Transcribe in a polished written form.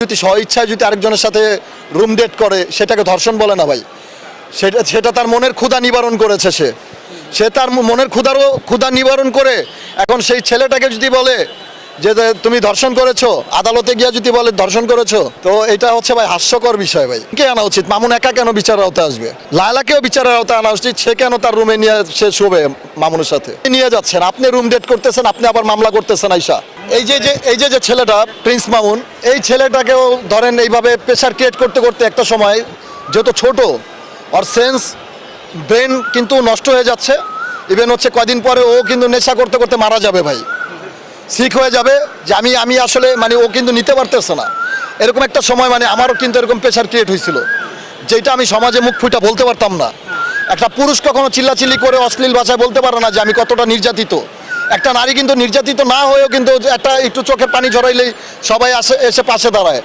যদি স্বইচ্ছায় যদি আরেকজনের সাথে রুম ডেট করে সেটাকে ধর্ষণ বলে না ভাই। সেটা তার মনের ক্ষুধা নিবারণ করেছে। সে তার মনের ক্ষুধা নিবারণ করে এখন সেই ছেলেটাকে যদি বলে যে তুমি ধর্ষণ করেছো, আদালতে গিয়ে যদি বলে ধর্ষণ করেছো, তো এটা হচ্ছে ভাই হাস্যকর বিষয় ভাই। কে আনা উচিত? মামুন একা কেন বিচারের আওতায় আসবে? লায়লাকেও বিচারের আওতায় আনা উচিত। সে কেন তার রুমে নিয়ে সে শোবে মামুনের সাথে? নিয়ে যাচ্ছেন আপনি, রুম ডেট করতেছেন আপনি, আবার মামলা করতেছেন আইসা। এই যে ছেলেটা প্রিন্স মামুন, এই ছেলেটাকেও ধরেন এইভাবে প্রেশার ক্রিয়েট করতে করতে একটা সময় যেহেতু ছোট, ওর সেন্স ব্রেন কিন্তু নষ্ট হয়ে যাচ্ছে। ইভেন হচ্ছে কয়দিন পরে ও কিন্তু নেশা করতে করতে মারা যাবে ভাই, সিক হয়ে যাবে। যে আমি আসলে মানে ও কিন্তু নিতে পারতেছে না। এরকম একটা সময় মানে আমারও কিন্তু এরকম প্রেশার ক্রিয়েট হয়েছিল, যেটা আমি সমাজে মুখ ফুটা বলতে পারতাম না। একটা পুরুষ কখনো চিল্লাচিল্লি করে অশ্লীল ভাষায় বলতে পারে না যে আমি কতটা নির্যাতিত। একটা নারী কিন্তু নির্যাতিত না হয়েও কিন্তু একটু চোখে পানি ঝরাইলেই সবাই এসে পাশে দাঁড়ায়।